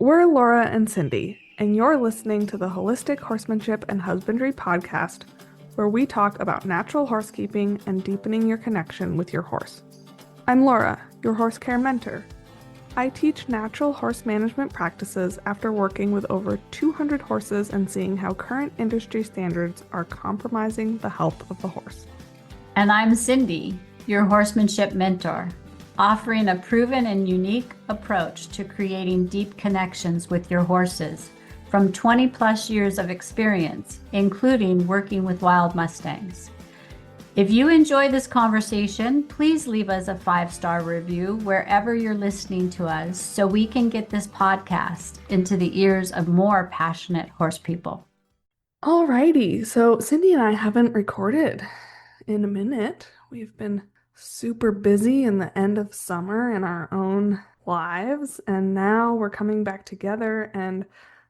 We're Laura and Cindy, and you're listening to the Holistic Horsemanship and Husbandry podcast, where we talk about natural horsekeeping and deepening your connection with your horse. I'm Laura, your horse care mentor. I teach natural horse management practices after working with over 200 horses and seeing how current industry standards are compromising the health of the horse. And I'm Cindy, your horsemanship mentor, offering a proven and unique approach to creating deep connections with your horses from 20 plus years of experience, including working with wild Mustangs. If you enjoy this conversation, please leave us a 5-star review wherever you're listening to us so we can get this podcast into the ears of more passionate horse people. Alrighty, so Cindy and I haven't recorded in a minute. We've been super busy in the end of summer in our own lives, and now we're coming back together, and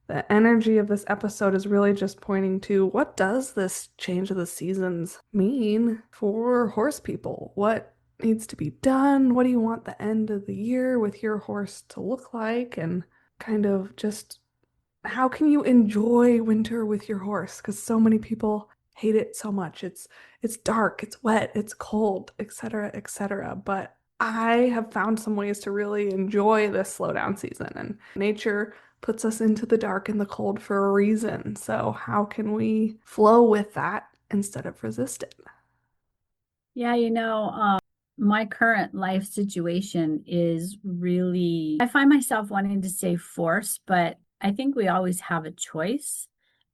the energy of this episode is really just pointing to what does this change of the seasons mean for horse people? What needs to be done? What do you want the end of the year with your horse to look like? And kind of just how can you enjoy winter with your horse? Because so many people hate it so much. It's dark, it's wet, it's cold, etc., etc. But I have found some ways to really enjoy this slowdown season, and nature puts us into the dark and the cold for a reason. So how can we flow with that instead of resist it? Yeah, my current life situation is really, I find myself wanting to say force, but I think we always have a choice.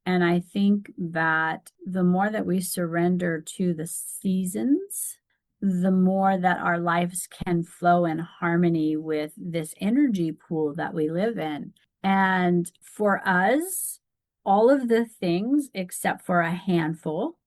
And I think that the more that we surrender to the seasons, the more that our lives can flow in harmony with this energy pool that we live in. And for us, all of the things, except for a handful,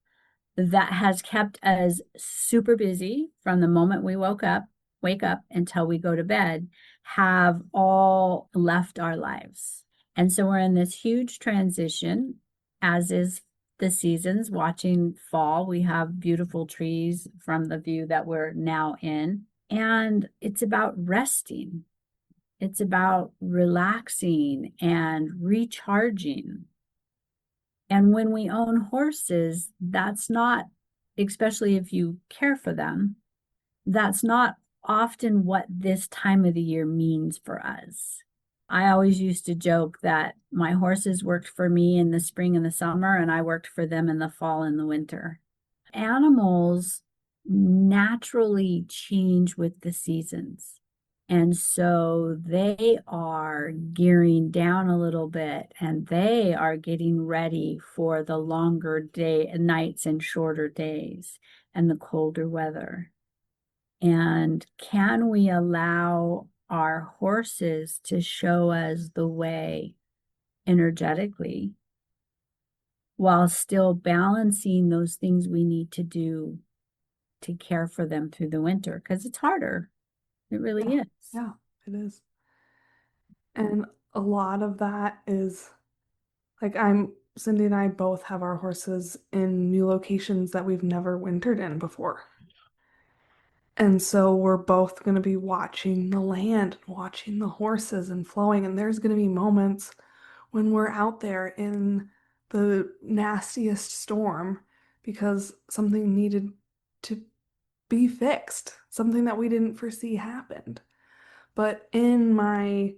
that has kept us super busy from the moment we wake up until we go to bed, have all left our lives. And so we're in this huge transition, as is the seasons. Watching fall, we have beautiful trees from the view that we're now in. And it's about resting. It's about relaxing and recharging. And when we own horses, that's not, especially if you care for them, that's not often what this time of the year means for us. I always used to joke that my horses worked for me in the spring and the summer, and I worked for them in the fall and the winter. Animals naturally change with the seasons. And so they are gearing down a little bit, and they are getting ready for the longer nights and shorter days and the colder weather. And can we allow our horses to show us the way energetically while still balancing those things we need to do to care for them through the winter? Because it's harder. It really is. Yeah, it is. And a lot of that is like Cindy and I both have our horses in new locations that we've never wintered in before. And so we're both going to be watching the land, watching the horses and flowing. And there's going to be moments when we're out there in the nastiest storm because something needed to be fixed, something that we didn't foresee happened. But in my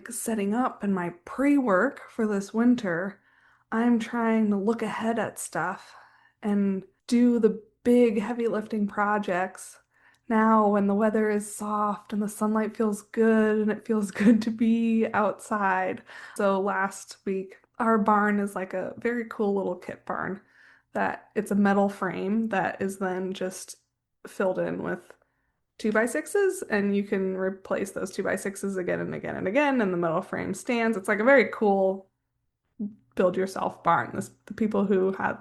setting up and my pre-work for this winter, I'm trying to look ahead at stuff and do the big heavy lifting projects now when the weather is soft and the sunlight feels good and it feels good to be outside. So last week, our barn is like a very cool little kit barn that it's a metal frame that is then just filled in with 2x6s, and you can replace those 2x6s again and again and again, and the metal frame stands. It's like a very cool build yourself barn. The people who had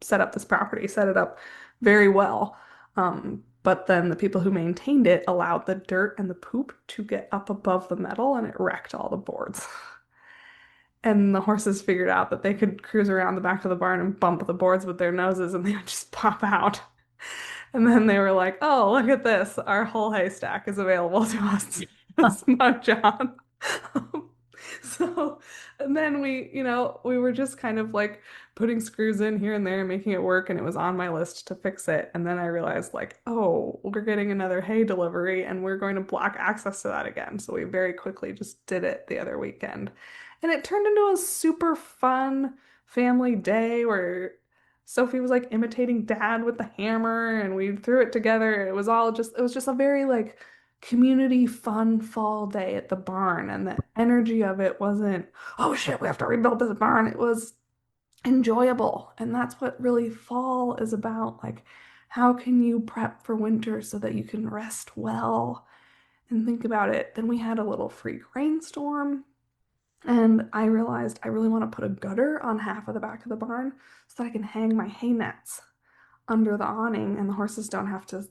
set up this property set it up very well. But then the people who maintained it allowed the dirt and the poop to get up above the metal, and it wrecked all the boards. And the horses figured out that they could cruise around the back of the barn and bump the boards with their noses, and they would just pop out. And then they were like, oh, look at this. Our whole haystack is available to us to smudge on. So, and then we were just kind of like putting screws in here and there and making it work, and it was on my list to fix it. And then I realized, like, oh, we're getting another hay delivery and we're going to block access to that again. So we very quickly just did it the other weekend. And it turned into a super fun family day where Sophie was like imitating dad with the hammer and we threw it together. It was just a very like community fun fall day at the barn. And the energy of it wasn't, oh shit, we have to rebuild this barn. It was enjoyable. And that's what really fall is about. Like, how can you prep for winter so that you can rest well and think about it? Then we had a little freak rainstorm. And I realized I really want to put a gutter on half of the back of the barn so that I can hang my hay nets under the awning and the horses don't have to,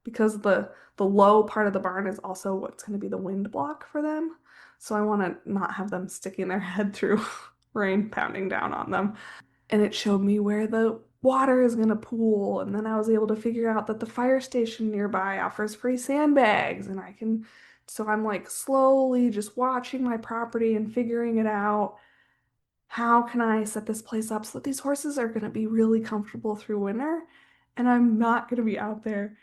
because the low part of the barn is also what's going to be the wind block for them. So I want to not have them sticking their head through rain pounding down on them. And it showed me where the water is going to pool. And then I was able to figure out that the fire station nearby offers free sandbags. So I'm like slowly just watching my property and figuring it out. How can I set this place up so that these horses are going to be really comfortable through winter? And I'm not going to be out there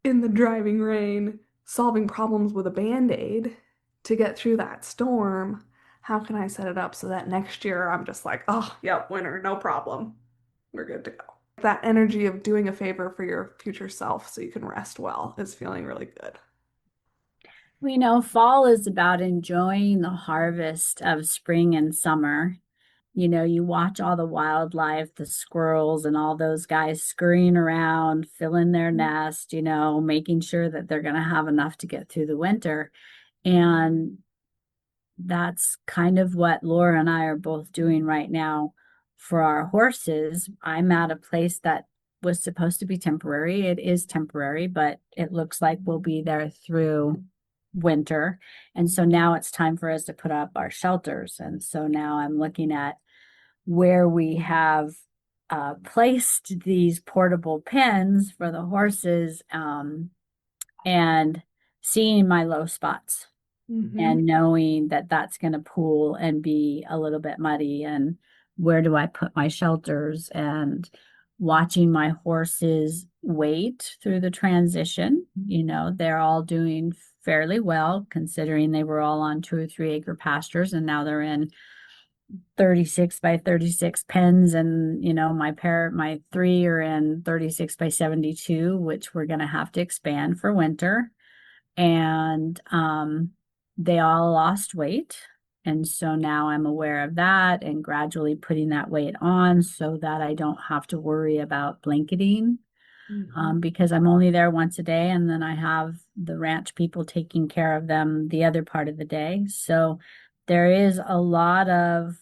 in the driving rain solving problems with a band-aid to get through that storm. How can I set it up so that next year I'm just like, oh, yep, winter, no problem. We're good to go. That energy of doing a favor for your future self so you can rest well is feeling really good. We know fall is about enjoying the harvest of spring and summer. You watch all the wildlife, the squirrels and all those guys scurrying around, filling their nest, making sure that they're going to have enough to get through the winter. And that's kind of what Laura and I are both doing right now for our horses. I'm at a place that was supposed to be temporary. It is temporary, but it looks like we'll be there through winter. And so now it's time for us to put up our shelters. And so now I'm looking at where we have placed these portable pens for the horses, and seeing my low spots Mm-hmm. and knowing that that's going to pool and be a little bit muddy, and where do I put my shelters, and watching my horses wait through the transition. They're all doing fairly well considering they were all on 2 or 3 acre pastures and now they're in 36 by 36 pens, and my three are in 36 by 72, which we're going to have to expand for winter. And they all lost weight, and so now I'm aware of that and gradually putting that weight on so that I don't have to worry about blanketing, Mm-hmm. because I'm only there once a day and then I have the ranch people taking care of them the other part of the day. So there is a lot of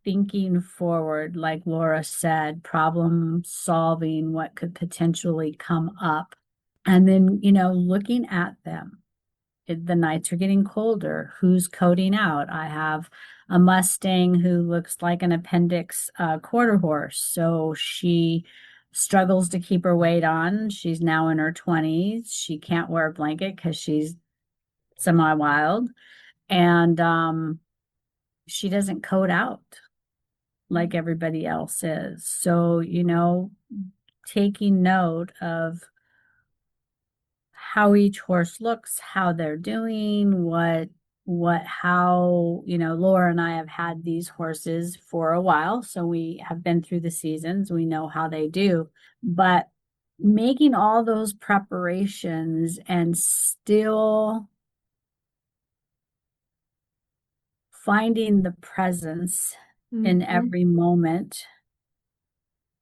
thinking forward, like Laura said, problem solving what could potentially come up. And then, looking at them. The nights are getting colder. Who's coating out? I have a Mustang who looks like an appendix quarter horse. So she struggles to keep her weight on. She's now in her 20s. She can't wear a blanket because she's semi wild. And she doesn't coat out like everybody else is. So, taking note of how each horse looks, how they're doing, how, Laura and I have had these horses for a while. So we have been through the seasons. We know how they do. But making all those preparations and still finding the presence in Mm-hmm. every moment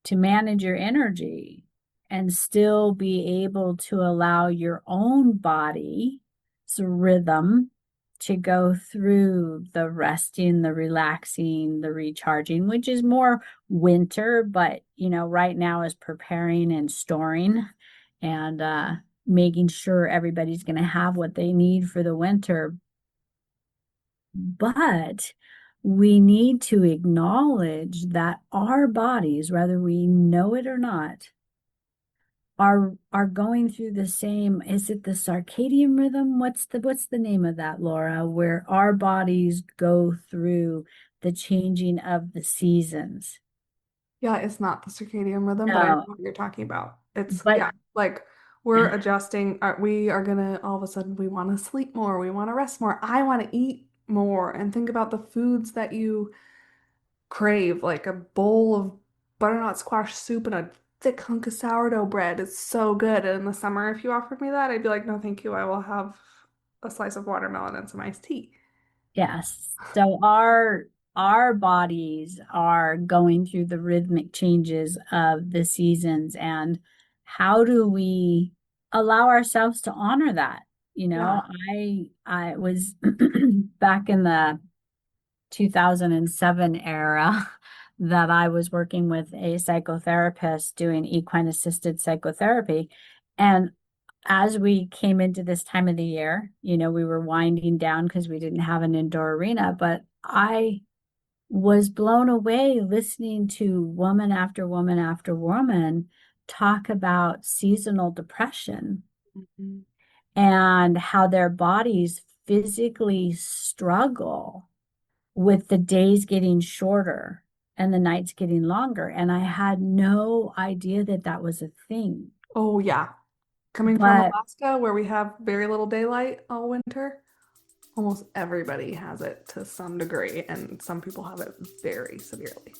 to manage your energy and still be able to allow your own body's rhythm to go through the resting, the relaxing, the recharging, which is more winter, but right now is preparing and storing and making sure everybody's going to have what they need for the winter. But we need to acknowledge that our bodies, whether we know it or not, are going through the same, is it the circadian rhythm? What's the name of that, Laura, where our bodies go through the changing of the seasons? Yeah, it's not the circadian rhythm, but I know No, what you're talking about. It's, but yeah, like we're adjusting. We are gonna all of a sudden we want to sleep more, we want to rest more, I want to eat more, and think about the foods that you crave, like a bowl of butternut squash soup and a thick hunk of sourdough bread. It's so good. And in the summer, if you offered me that, I'd be like, no, thank you. I will have a slice of watermelon and some iced tea. yes. So our bodies are going through the rhythmic changes of the seasons, and how do we allow ourselves to honor that? You Yeah. know, I was back in the 2007 era that I was working with a psychotherapist doing equine assisted psychotherapy. And as we came into this time of the year, we were winding down because we didn't have an indoor arena, but I was blown away listening to woman after woman after woman talk about seasonal depression Mhm. and how their bodies physically struggle with the days getting shorter and the nights getting longer. And I had no idea that that was a thing. Oh, yeah. Coming from But Alaska, where we have very little daylight all winter, almost everybody has it to some degree, and some people have it very severely.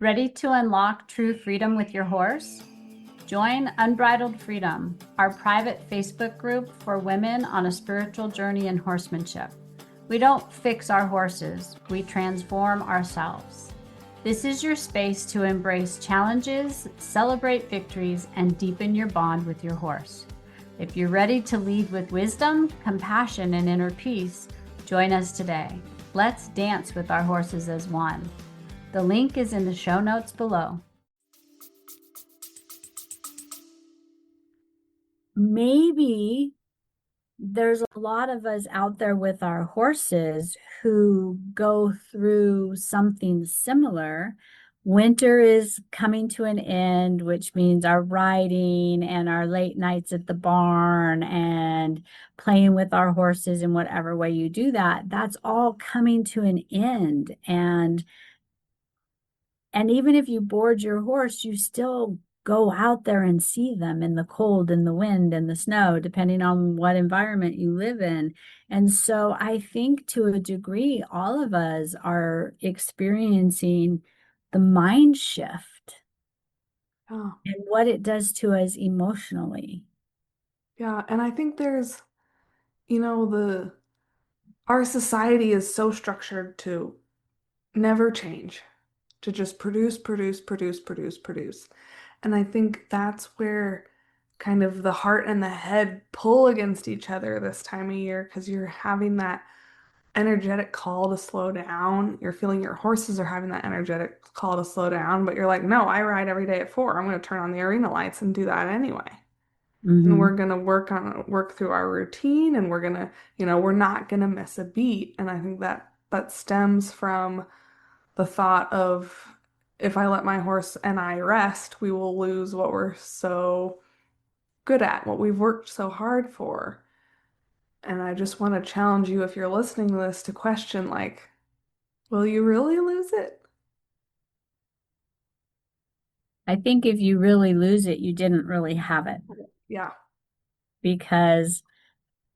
ready to unlock true freedom with your horse? Join Unbridled Freedom, our private Facebook group for women on a spiritual journey in horsemanship. We don't fix our horses, we transform ourselves. This is your space to embrace challenges, celebrate victories, and deepen your bond with your horse. If you're ready to lead with wisdom, compassion, and inner peace, join us today. Let's dance with our horses as one. The link is in the show notes below. Maybe there's a lot of us out there with our horses who go through something similar. Winter is coming to an end, which means our riding and our late nights at the barn and playing with our horses in whatever way you do that, that's all coming to an end. And even if you board your horse, you still go out there and see them in the cold and the wind and the snow, depending on what environment you live in. And so I think to a degree, all of us are experiencing the mind shift Oh, and what it does to us emotionally. yeah. And I think there's, the our society is so structured to never change, to just produce, produce, produce, produce, produce. And I think that's where kind of the heart and the head pull against each other this time of year because you're having that energetic call to slow down. You're feeling your horses are having that energetic call to slow down, but you're like, no, I ride every day at 4. I'm going to turn on the arena lights and do that anyway. And Hmm. we're going to work through our routine, and we're not going to miss a beat. And I think that stems from the thought of, if I let my horse and I rest, we will lose what we're so good at, what we've worked so hard for. And I just want to challenge you, if you're listening to this, to question, like, will you really lose it? I think if you really lose it, you didn't really have it, Yeah. because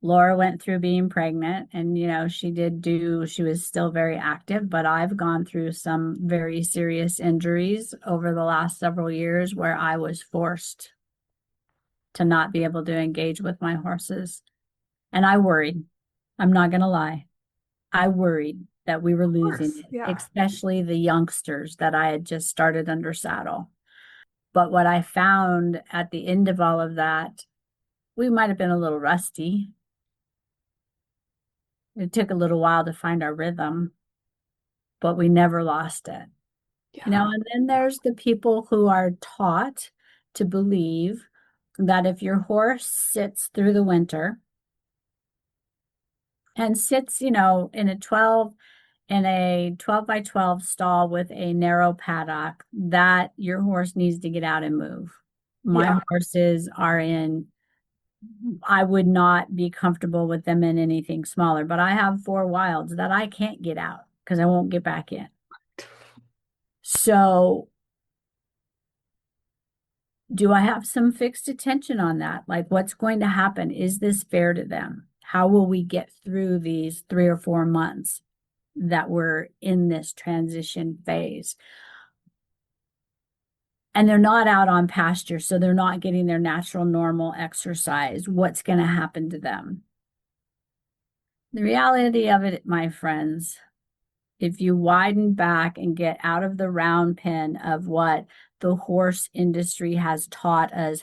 Laura went through being pregnant and, she was still very active, but I've gone through some very serious injuries over the last several years where I was forced to not be able to engage with my horses. And I worried. I'm not going to lie. I worried that we were Of losing course. it, Yeah. especially the youngsters that I had just started under saddle. But what I found at the end of all of that, we might have been a little rusty. It took a little while to find our rhythm, but we never lost it. Yeah. And then there's the people who are taught to believe that if your horse sits through the winter and sits, in a 12 in a 12 by 12 stall with a narrow paddock, that your horse needs to get out and move. My Yeah. horses are in, I would not be comfortable with them in anything smaller, but I have four wilds that I can't get out because I won't get back in. So, do I have some fixed attention on that? Like, what's going to happen? Is this fair to them? How will we get through these 3 or 4 months that we're in this transition phase? And they're not out on pasture, so they're not getting their natural, normal exercise. What's going to happen to them? The reality of it, my friends, if you widen back and get out of the round pen of what the horse industry has taught us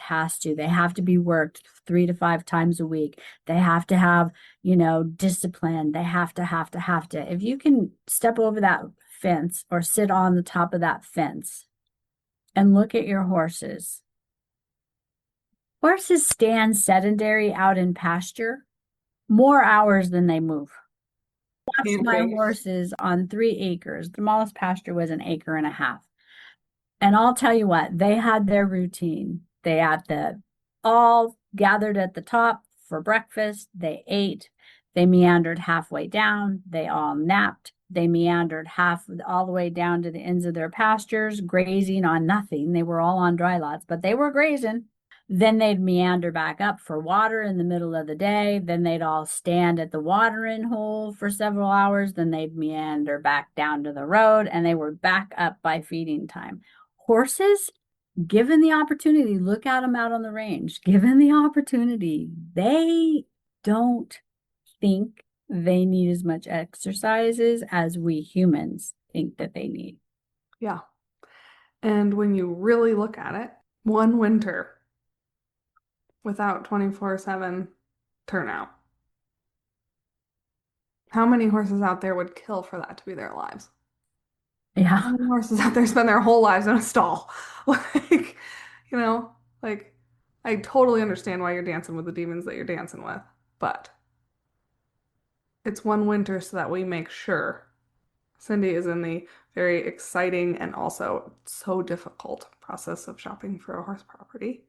they have to be worked 3 to 5 times a week. They have to have, discipline. They have to. If you can step over that fence or sit on the top of that fence and look at your horses, horses stand sedentary out in pasture more hours than they move. Watched my Camping. horses on 3 acres. The smallest pasture was an acre and a half. And I'll tell you what, they had their routine. They had the all gathered at the top for breakfast. They ate. They meandered halfway down. They all napped. They meandered all the way down to the ends of their pastures, grazing on nothing. They were all on dry lots, but they were grazing. Then they'd meander back up for water in the middle of the day. Then they'd all stand at the watering hole for several hours. Then they'd meander back down to the road and they were back up by feeding time. Horses, given the opportunity, look at them out on the range. Given the opportunity, they don't think they need as much exercises as we humans think that they need. Yeah. And when you really look at it, one winter without 24/7 turnout, how many horses out there would kill for that to be their lives? How Yeah. many horses out there spend their whole lives in a stall? Like, you know, like I totally understand why you're dancing with the demons that you're dancing with, but it's one winter so that we make sure Cindy is in the very exciting and also so difficult process of shopping for a horse property.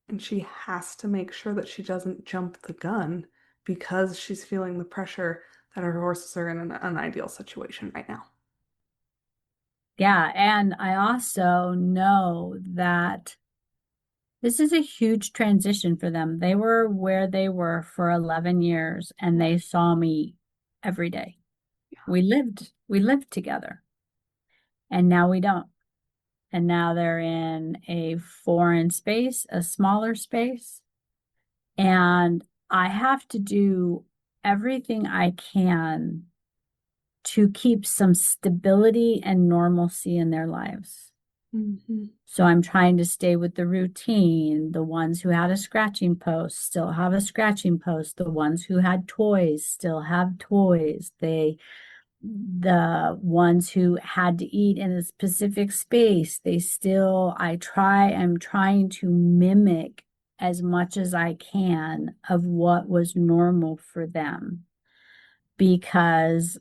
And she has to make sure that she doesn't jump the gun because she's feeling the pressure that her horses are in an unideal situation right now. Yeah. And I also know that this is a huge transition for them. They were where they were for 11 years and Yeah. they saw me every day. We lived together and now we don't. And now they're in a foreign space, a smaller space. And I have to do everything I can to keep some stability and normalcy in their lives. Hmm. So I'm trying to stay with the routine. The ones who had a scratching post still have a scratching post. The ones who had toys still have toys. The ones who had to eat in a specific space, I'm trying to mimic as much as I can of what was normal for them because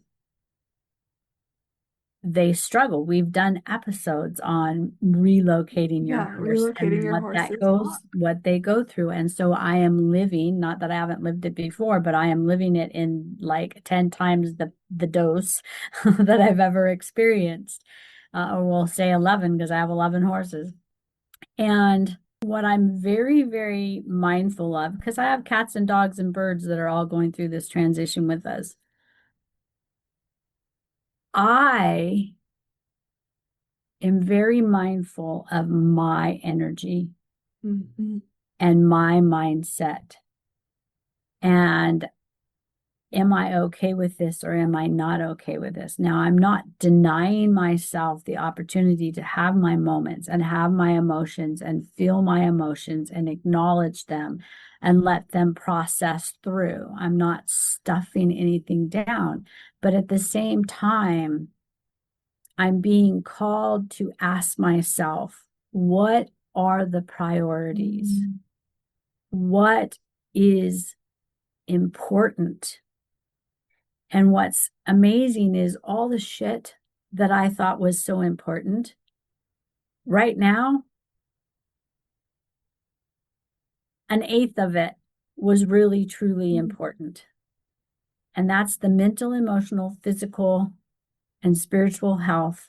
they struggle. We've done episodes on relocating your Yeah, horse relocating and your what horse is a lot. what they go through. And so I am living, not that I haven't lived it before, but I am living it in like 10 times the dose that I've ever experienced. Or we'll say 11 because I have 11 horses. And what I'm very, very mindful of, because I have cats and dogs and birds that are all going through this transition with us. I am very mindful of my energy Hmm. and my mindset. And am I okay with this or am I not okay with this? Now, I'm not denying myself the opportunity to have my moments and have my emotions and feel my emotions and acknowledge them and let them process through. I'm not stuffing anything down. But at the same time, I'm being called to ask myself, what are the priorities? What is important? And what's amazing is all the shit that I thought was so important right now, an eighth of it was really, truly important. And that's the mental, emotional, physical, and spiritual health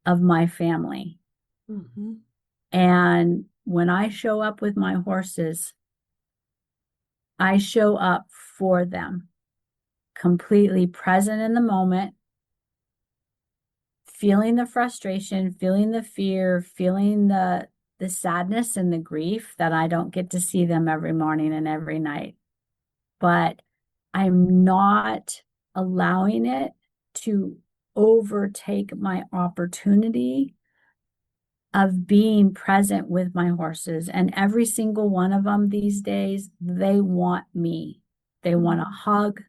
of my family. Hmm. And when I show up with my horses, I show up for them, completely present in the moment, feeling the frustration, feeling the fear, feeling the sadness and the grief that I don't get to see them every morning and every night. But I'm not allowing it to overtake my opportunity of being present with my horses. And every single one of them these days, they want me. They want a hug.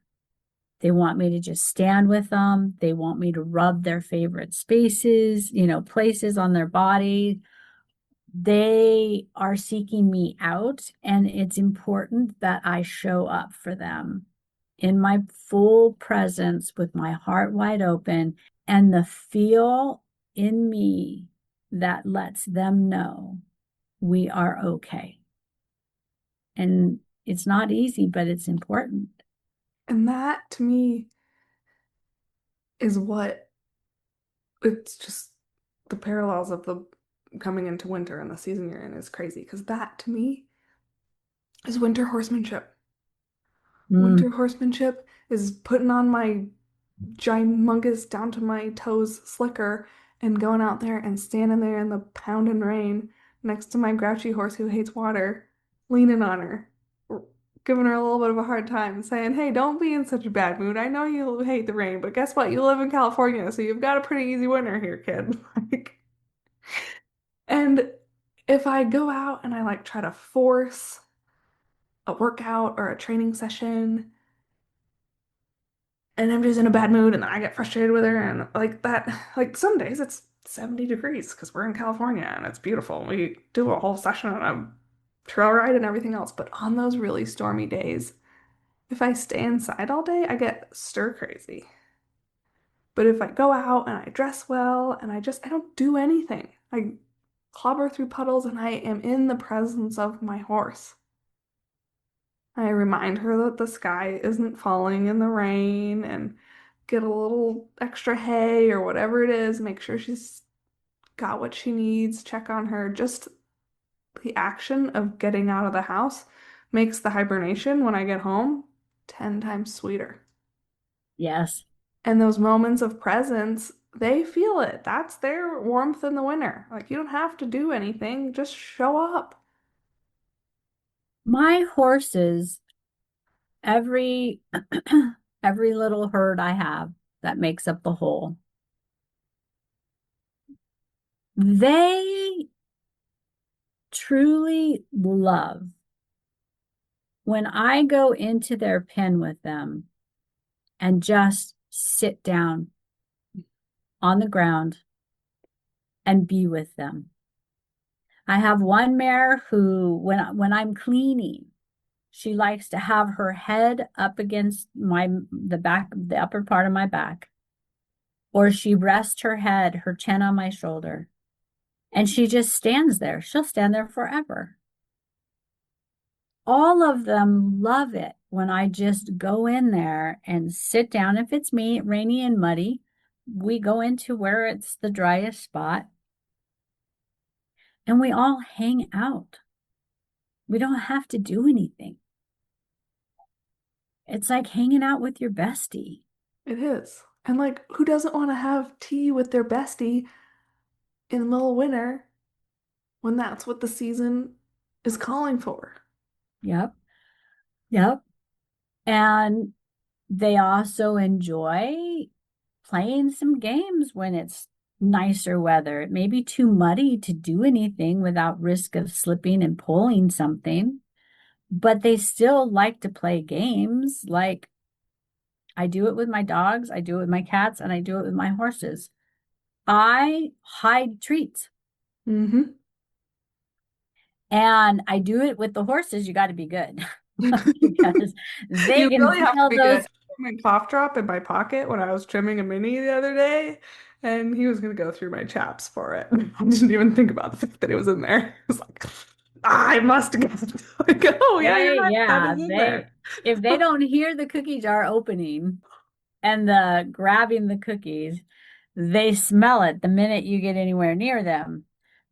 They want me to just stand with them. They want me to rub their favorite spaces, places on their body. They are seeking me out, and it's important that I show up for them in my full presence with my heart wide open and the feel in me that lets them know we are okay. And it's not easy, but it's important. And that to me is what it's just the parallels of the coming into winter and the season you're in is crazy because that to me is winter horsemanship. Mm, Winter horsemanship is putting on my gymongous down to my toes slicker and going out there and standing there in the pounding rain next to my grouchy horse who hates water, leaning on her, giving her a little bit of a hard time, saying, "Hey, don't be in such a bad mood. I know you hate the rain, but guess what? You live in California, so you've got a pretty easy winter here, kid." Like, and if I go out and I like try to force a workout or a training session and I'm just in a bad mood and then I get frustrated with her and like that, like some days it's 70 degrees because we're in California and it's beautiful. We do a whole session on a trail ride and everything else. But on those really stormy days, if I stay inside all day, I get stir crazy. But if I go out and I dress well and I don't do anything. I clobber through puddles and I am in the presence of my horse. I remind her that the sky isn't falling in the rain and get a little extra hay or whatever it is, make sure she's got what she needs, check on her. Just the action of getting out of the house makes the hibernation when I get home 10 times sweeter. yes. And those moments of presence, they feel it. That's their warmth in the winter. Like you don't have to do anything, just show up. My horses, every every little herd I have that makes up the whole, they truly love when I go into their pen with them and just sit down on the ground and be with them. I have one mare who, when I'm cleaning, she likes to have her head up against the upper part of my back, or she rests her chin on my shoulder, and she just stands there. She'll stand there forever. All of them love it when I just go in there and sit down. If it's me, rainy and muddy, we go into where it's the driest spot and we all hang out. We don't have to do anything. It's like hanging out with your bestie. It is. And like, who doesn't want to have tea with their bestie in the middle of winter when that's what the season is calling for? Yep. Yep. And they also enjoy playing some games when it's nicer weather. It may be too muddy to do anything without risk of slipping and pulling something, but they still like to play games. Like I do it with my dogs, I do it with my cats, and I do it with my horses. I hide treats Mm-hmm. and I do it with the horses. You got to be good because they You can really have to smell be those. good. my cough drop in my pocket when I was trimming a mini the other day, and he was gonna go through my chaps for it. I didn't even think about the fact that it was in there. He was like, I must get it. Like, oh yeah, you're right. That is in there. If they don't hear the cookie jar opening and the grabbing the cookies, they smell it the minute you get anywhere near them.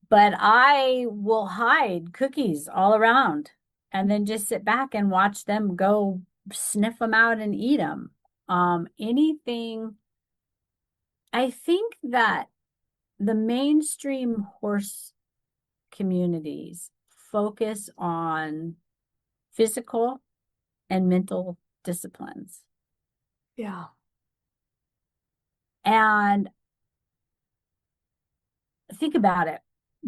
But I will hide cookies all around and then just sit back and watch them go sniff them out and eat them. Anything, I think that the mainstream horse communities focus on physical and mental disciplines. Yeah, And think about it.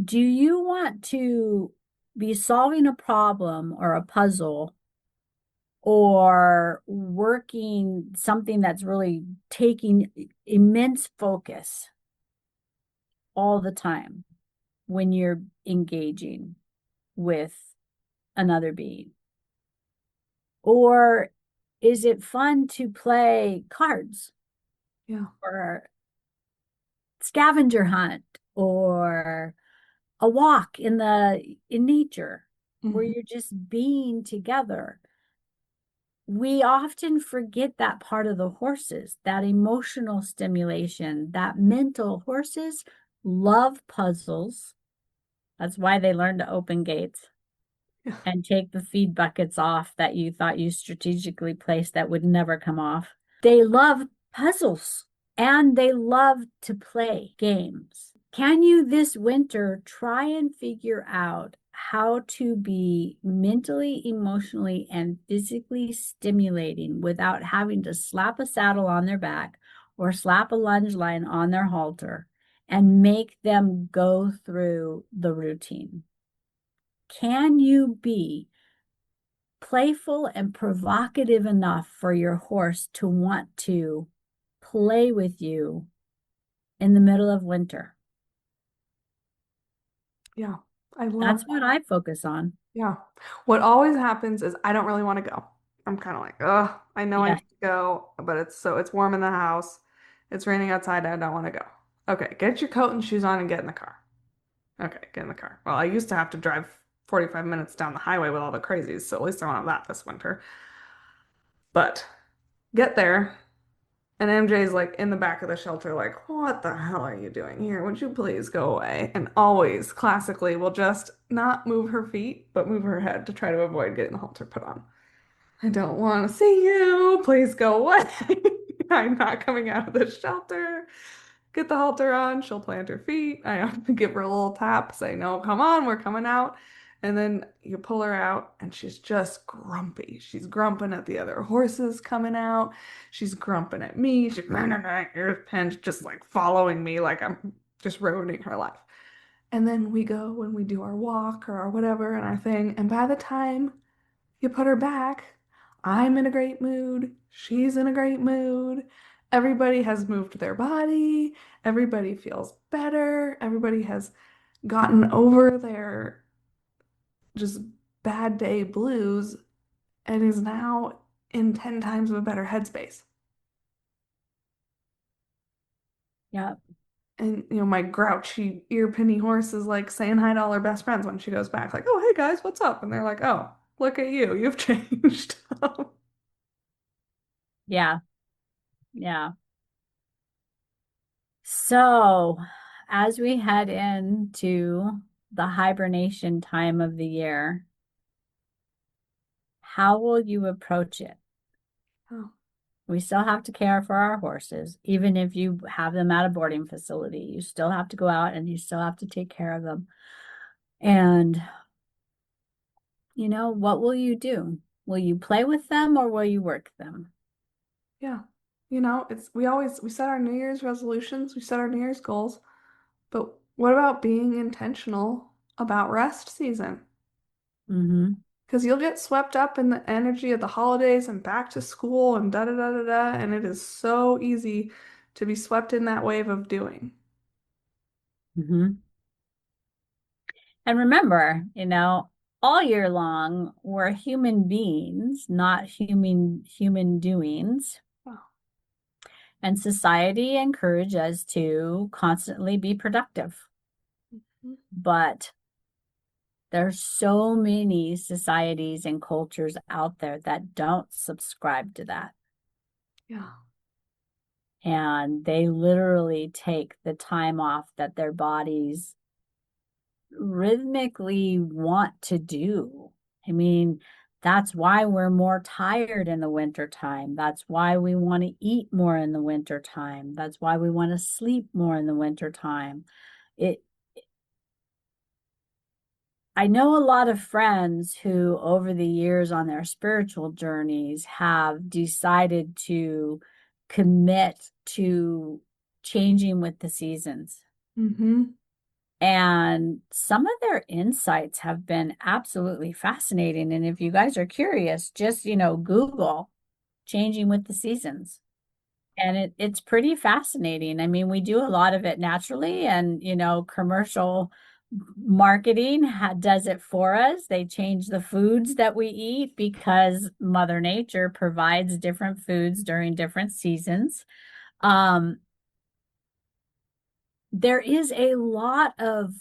Do you want to be solving a problem or a puzzle or working something that's really taking immense focus all the time when you're engaging with another being? Or is it fun to play cards yeah. or scavenger hunt or a walk in nature where Hmm. you're just being together? We often forget that part of the horses, that emotional stimulation, that mental. Horses love puzzles. That's why they learn to open gates Yeah, and take the feed buckets off that you thought you strategically placed that would never come off. They love puzzles and they love to play games. Can you this winter try and figure out how to be mentally, emotionally, and physically stimulating without having to slap a saddle on their back or slap a lunge line on their halter and make them go through the routine? Can you be playful and provocative enough for your horse to want to play with you in the middle of winter? yeah. I love That's what that. I focus on. Yeah. What always happens is I don't really want to go. I'm kind of like, ugh, I know I Yes. need to go, but it's warm in the house. It's raining outside. I don't want to go. Okay, get your coat and shoes on and get in the car. Okay, get in the car. Well, I used to have to drive 45 minutes down the highway with all the crazies, so at least I won't have that this winter. But get there, and MJ's like in the back of the shelter, like, what the hell are you doing here? Would you please go away? And always, classically, will just not move her feet, but move her head to try to avoid getting the halter put on. I don't want to see you. Please go away. I'm not coming out of the shelter. Get the halter on. She'll plant her feet. I have to give her a little tap, say, no, come on, we're coming out. And then you pull her out, and she's just grumpy. She's grumping at the other horses coming out. She's grumping at me. She's ears pinched, just like following me like I'm just ruining her life. And then we go and we do our walk or our whatever and our thing. And by the time you put her back, I'm in a great mood. She's in a great mood. Everybody has moved their body. Everybody feels better. Everybody has gotten over their just bad day blues and is now in 10 times of a better headspace. Yeah. And my grouchy ear pinny horse is like saying hi to all her best friends when she goes back, like, oh, hey guys, what's up? And they're like, oh, look at you, you've changed. Yeah. Yeah. So, as we head into the hibernation time of the year, how will you approach it? Oh, We still have to care for our horses, even if you have them at a boarding facility. You still have to go out and you still have to take care of them. And, what will you do? Will you play with them or will you work them? yeah. It's we set our New Year's resolutions, we set our New Year's goals, but what about being intentional about rest season? Mm-hmm. Because you'll get swept up in the energy of the holidays and back to school and da da da da da, and it is so easy to be swept in that wave of doing. Mm-hmm. And remember, all year long, we're human beings, not human doings. And society encourages us to constantly be productive. But there's so many societies and cultures out there that don't subscribe to that. Yeah. And they literally take the time off that their bodies rhythmically want to do. I mean, that's why we're more tired in the wintertime. That's why we want to eat more in the wintertime. That's why we want to sleep more in the wintertime. It I know a lot of friends who, over the years on their spiritual journeys, have decided to commit to changing with the seasons. Mm-hmm. And some of their insights have been absolutely fascinating. And if you guys are curious, just, Google changing with the seasons. And it's pretty fascinating. I mean, we do a lot of it naturally, and commercial marketing does it for us. They change the foods that we eat because Mother Nature provides different foods during different seasons. Um, there is a lot of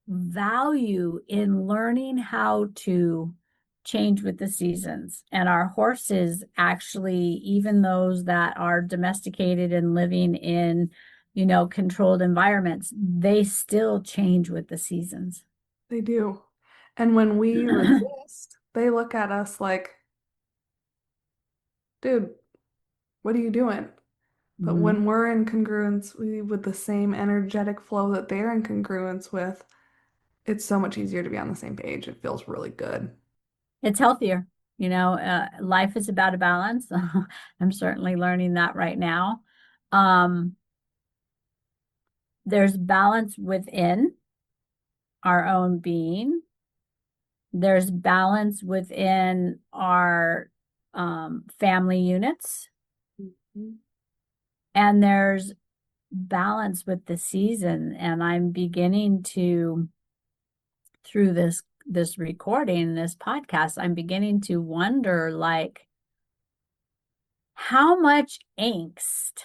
value in learning how to change with the seasons. And our horses actually, even those that are domesticated and living in, controlled environments, they still change with the seasons. They do. And when we resist, they look at us like, dude, what are you doing? But Mhm. when we're in congruence with the same energetic flow that they're in congruence with, it's so much easier to be on the same page. It feels really good. It's healthier. Life is about a balance. I'm certainly learning that right now. Um, there's balance within our own being. There's balance within our family units, Mhm. and there's balance with the season. And I'm beginning to, through this recording, this podcast, I'm beginning to wonder, like, how much angst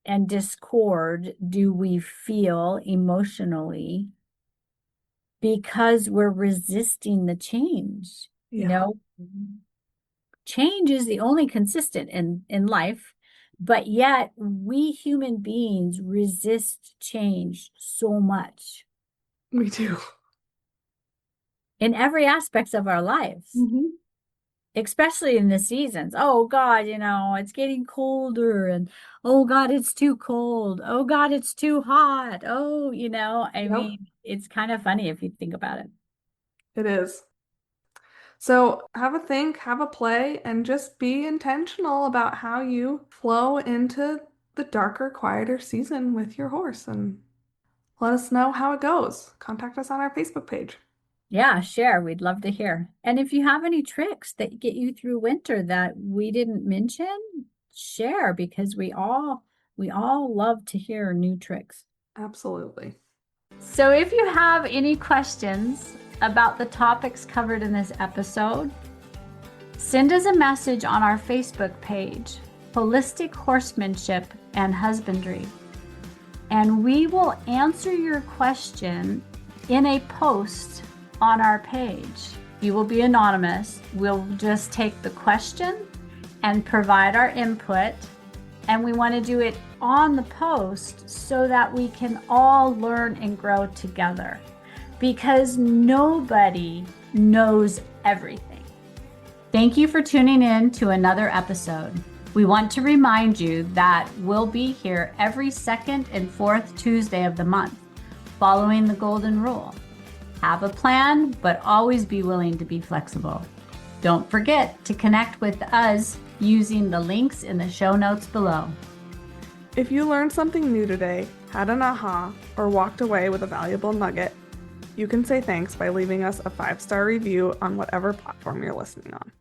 and discord do we feel emotionally because we're resisting the change? You Yeah, know, change is the only consistent in life, but yet we human beings resist change so much we do. in every aspect of our lives, Hmm. especially in the seasons. Oh God, it's getting colder, and oh God, it's too cold. Oh God, it's too hot. Oh, I Yep, mean, it's kind of funny if you think about it. it is. So have a think, have a play, and just be intentional about how you flow into the darker, quieter season with your horse and let us know how it goes. Contact us on our Facebook page. Yeah, share. We'd love to hear. And if you have any tricks that get you through winter that we didn't mention, share, because we all love to hear new tricks. Absolutely. So if you have any questions about the topics covered in this episode, send us a message on our Facebook page, Holistic Horsemanship and Husbandry, and we will answer your question in a post on our page. You will be anonymous. We'll just take the question and provide our input, and we want to do it on the post so that we can all learn and grow together, because nobody knows everything. Thank you for tuning in to another episode. We want to remind you that we'll be here every second and fourth Tuesday of the month, following the golden rule. Have a plan, but always be willing to be flexible. Don't forget to connect with us using the links in the show notes below. If you learned something new today, had an aha, or walked away with a valuable nugget, you can say thanks by leaving us a 5-star review on whatever platform you're listening on.